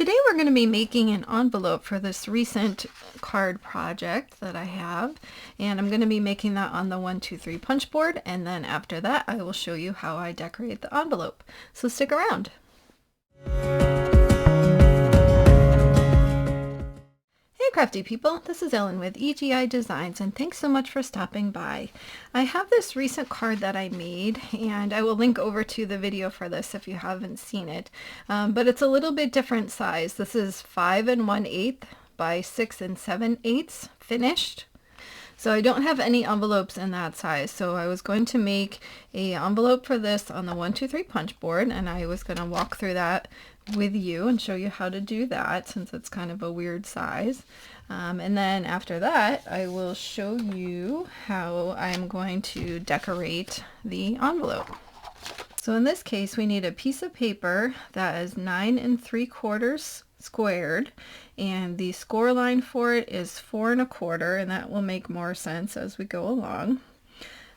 Today we're going to be making an envelope for this recent card project that I have, and I'm going to be making that on the 123 punch board, and then after that I will show you how I decorate the envelope. So stick around. Hey crafty people, this is Ellen with EGI Designs, and thanks so much for stopping by. I have this recent card that I made, and I will link over to the video for this if you haven't seen it, but it's a little bit different size. This is 5 1/8 by 6 7/8 finished. So I don't have any envelopes in that size, so I was going to make a envelope for this on the 123 punch board, and I was going to walk through that with you and show you how to do that since it's kind of a weird size. And then after that I will show you how I'm going to decorate the envelope. So in this case we need a piece of paper that is 9 3/4 squared, and the score line for it is 4 1/4, and that will make more sense as we go along.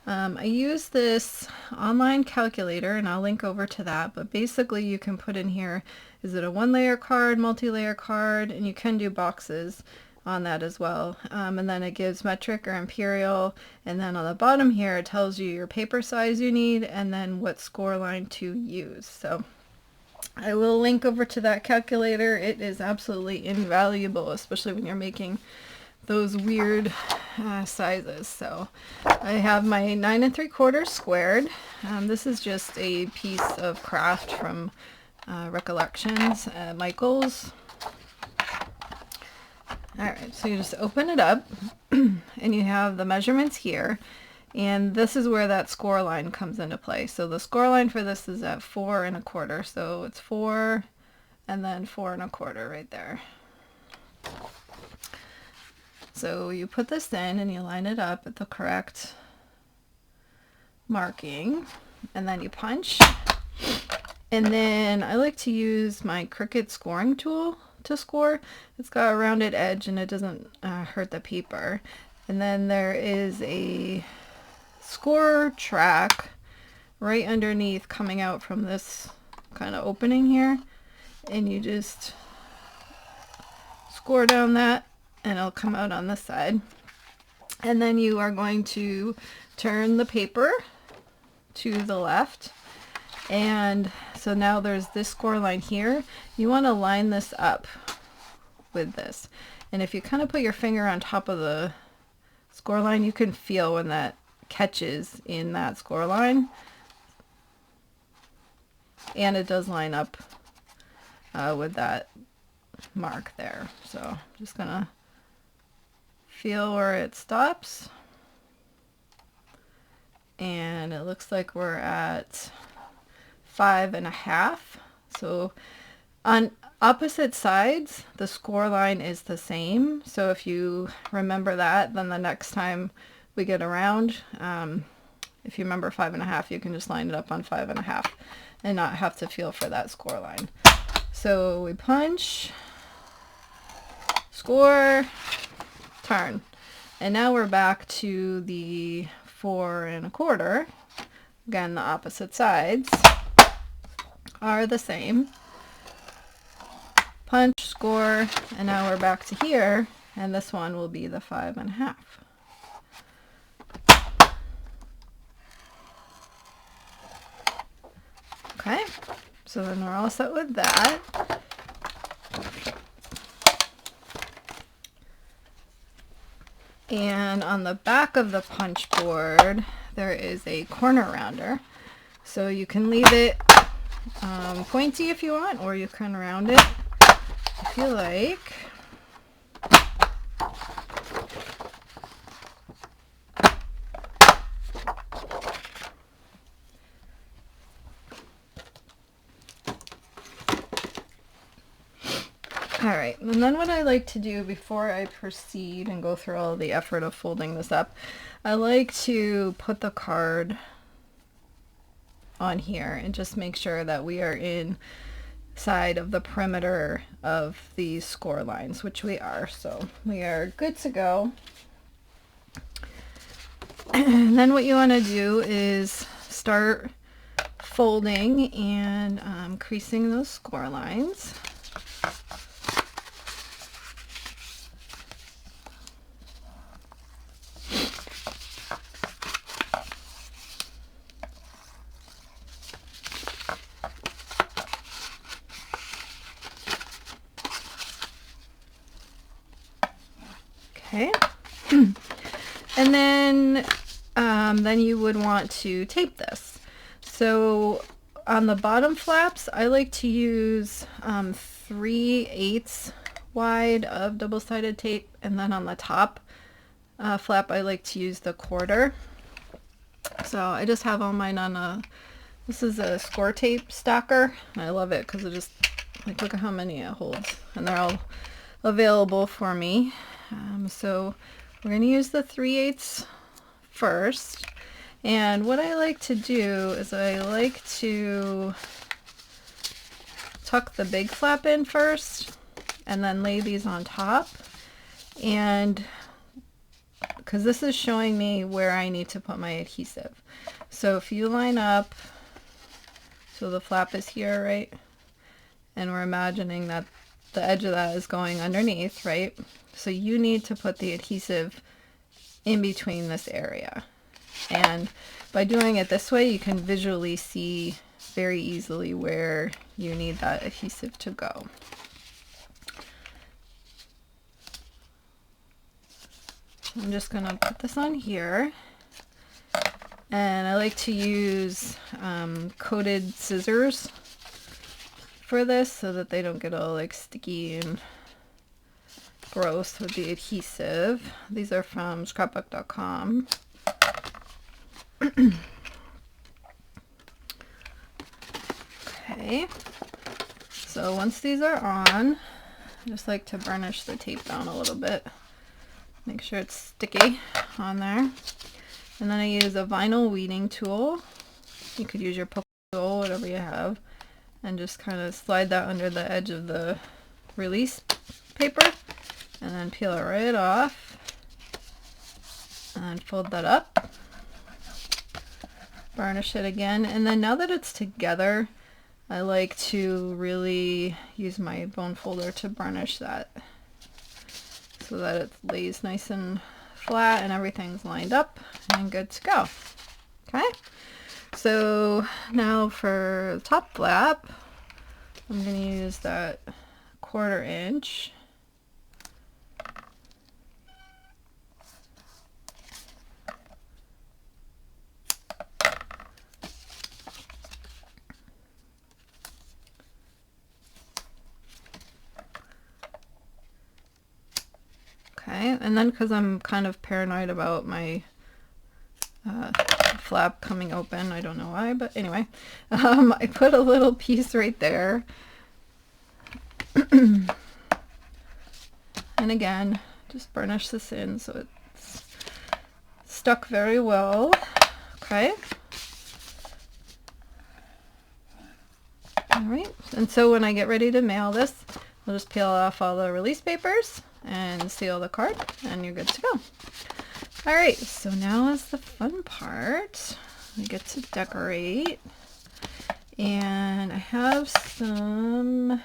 I use this online calculator, and I'll link over to that, but basically you can put in here, is it a 1-layer card, multi-layer card, and you can do boxes on that as well. And then it gives metric or imperial, and then on the bottom here it tells you your paper size you need and then what score line to use. So I will link over to that calculator. It is absolutely invaluable, especially when you're making those weird sizes. So I have my 9 3/4 squared. This is just a piece of craft from Recollections at Michael's. Alright, so you just open it up and you have the measurements here, and this is where that score line comes into play. So the score line for this is at 4 1/4, so it's 4 and then 4 1/4 right there. So you put this in and you line it up at the correct marking, and then you punch. And then I like to use my Cricut scoring tool to score. It's got a rounded edge and it doesn't hurt the paper. And then there is a score track right underneath coming out from this kind of opening here, and you just score down that and it'll come out on this side. And then you are going to turn the paper to the left, and so now there's this score line here. You want to line this up with this, and if you kind of put your finger on top of the score line, you can feel when that catches in that score line, and it does line up with that mark there. So just gonna feel where it stops, and it looks like we're at 5 1/2. So on opposite sides the score line is the same, so if you remember that, then the next time we get around, if you remember 5 1/2, you can just line it up on 5 1/2 and not have to feel for that score line. So we punch, score, turn, and now we're back to the 4 1/4. Again, the opposite sides are the same. Punch, score, and now we're back to here, and this one will be the 5 1/2. Okay, so then we're all set with that. And on the back of the punch board there is a corner rounder, so you can leave it pointy if you want, or you can round it if you like. Alright, and then what I like to do before I proceed and go through all the effort of folding this up, I like to put the card on here and just make sure that we are inside of the perimeter of these score lines, which we are, so we are good to go. And then what you want to do is start folding and creasing those score lines. Okay. And then you would want to tape this. So on the bottom flaps, I like to use 3/8 wide of double-sided tape, and then on the top flap I like to use the 1/4. So I just have all mine on this is a score tape stacker, and I love it because it just, like, look at how many it holds, and they're all available for me. So we're going to use the 3/8 first, and what I like to do is I like to tuck the big flap in first and then lay these on top, and because this is showing me where I need to put my adhesive. So if you line up, so the flap is here, right? And we're imagining that the edge of that is going underneath, right? So you need to put the adhesive in between this area. And by doing it this way, you can visually see very easily where you need that adhesive to go. I'm just going to put this on here, and I like to use coated scissors for this so that they don't get all like sticky and gross with the adhesive. These are from scrapbook.com. Okay, so once these are on, I just like to burnish the tape down a little bit. Make sure it's sticky on there. And then I use a vinyl weeding tool. You could use your poke tool, whatever you have, and just kind of slide that under the edge of the release paper, and then peel it right off, and then fold that up, burnish it again, and then now that it's together, I like to really use my bone folder to burnish that so that it lays nice and flat and everything's lined up and good to go. Okay, so now for the top flap, I'm going to use that 1/4 inch. Okay, and then because I'm kind of paranoid about my flap coming open, I don't know why, but anyway, I put a little piece right there. And again, just burnish this in so it's stuck very well. Okay. Alright, and so when I get ready to mail this, I'll just peel off all the release papers and seal the card, and you're good to go. Alright, so now is the fun part. We get to decorate, and I have some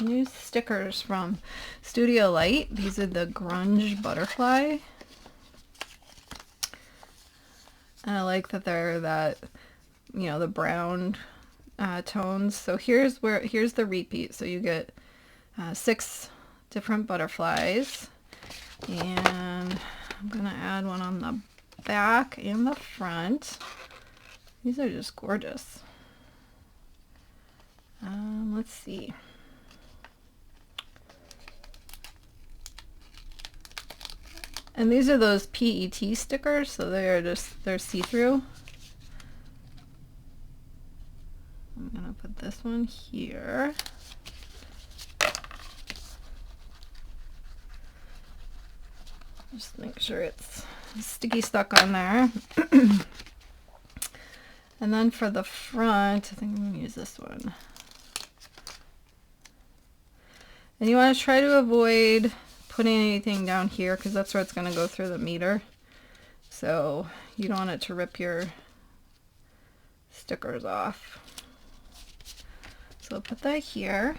new stickers from Studio Light. These are the Grunge butterfly, and I like that they're that, you know, the brown tones. So here's the repeat, so you get 6 different butterflies, and I'm gonna add one on the back and the front. These are just gorgeous. Let's see. And these are those PET stickers, so they're see-through. I'm gonna put this one here. Just make sure it's sticky stuck on there. And then for the front, I think I'm going to use this one. And you want to try to avoid putting anything down here because that's where it's going to go through the meter. So you don't want it to rip your stickers off. So I'll put that here.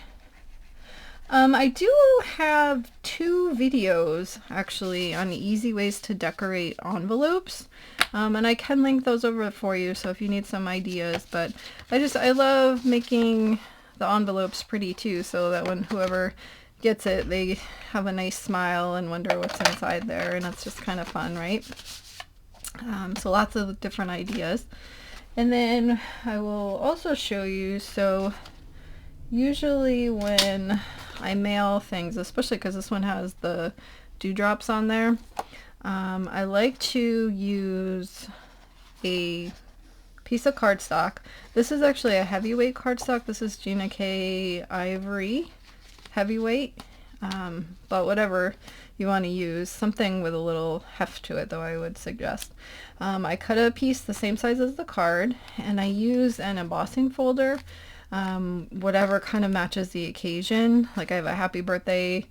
I do have 2 videos actually on easy ways to decorate envelopes, and I can link those over for you, so if you need some ideas. But I love making the envelopes pretty too, so that when whoever gets it, they have a nice smile and wonder what's inside there, and it's just kind of fun, right? So lots of different ideas. And then I will also show you, so usually when I mail things, especially because this one has the dewdrops on there, I like to use a piece of cardstock. This is actually a heavyweight cardstock. This is Gina K Ivory heavyweight, but whatever you want to use, something with a little heft to it though I would suggest. I cut a piece the same size as the card, and I use an embossing folder, whatever kind of matches the occasion. Like I have a happy birthday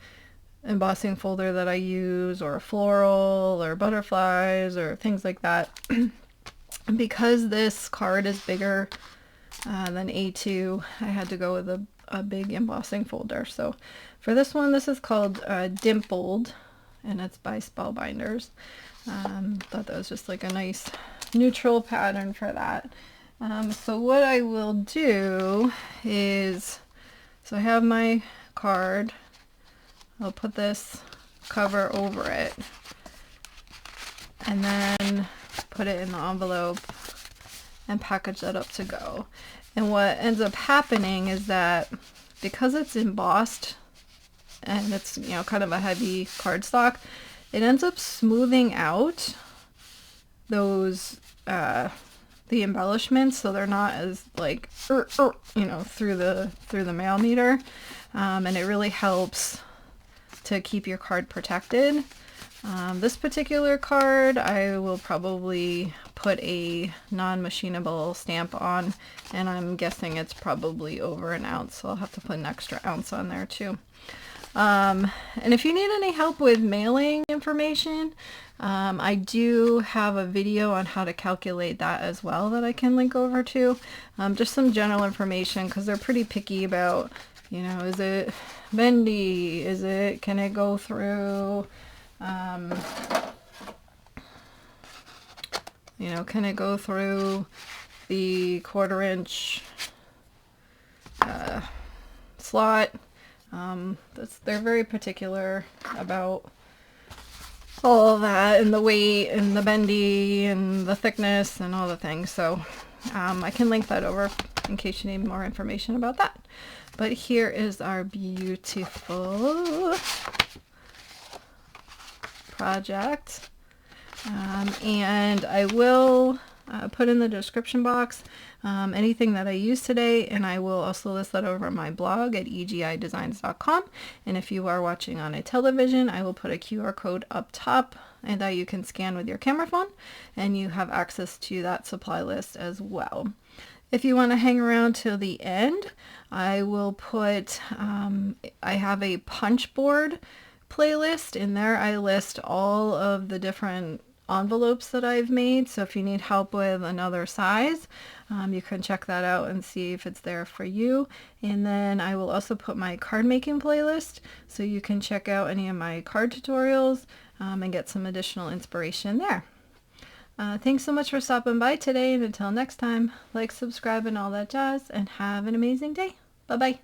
embossing folder that I use, or a floral, or butterflies, or things like that. Because this card is bigger than A2, I had to go with a big embossing folder. So for this one, this is called Dimpled, and it's by Spellbinders. Thought that was just like a nice neutral pattern for that. So what I will do is, so I have my card, I'll put this cover over it, and then put it in the envelope and package that up to go. And what ends up happening is that because it's embossed and it's, you know, kind of a heavy cardstock, it ends up smoothing out those the embellishments, so they're not as like you know, through the mail meter, and it really helps to keep your card protected. This particular card I will probably put a non-machinable stamp on, and I'm guessing it's probably over an ounce, so I'll have to put an extra ounce on there too. And if you need any help with mailing information, I do have a video on how to calculate that as well that I can link over to. Just some general information, because they're pretty picky about, you know, is it bendy? Can it go through, you know, can it go through the 1/4 inch slot? They're very particular about all of that, and the weight and the bendy and the thickness and all the things. So I can link that over in case you need more information about that. But here is our beautiful project, and I will put in the description box anything that I used today, and I will also list that over on my blog at egidesigns.com. And if you are watching on a television, I will put a QR code up top and that you can scan with your camera phone, and you have access to that supply list as well. If you want to hang around till the end, I will put, I have a punch board playlist. In there I list all of the different envelopes that I've made, so if you need help with another size, you can check that out and see if it's there for you. And then I will also put my card making playlist, so you can check out any of my card tutorials and get some additional inspiration there. Thanks so much for stopping by today, and until next time, like, subscribe, and all that jazz, and have an amazing day. Bye bye.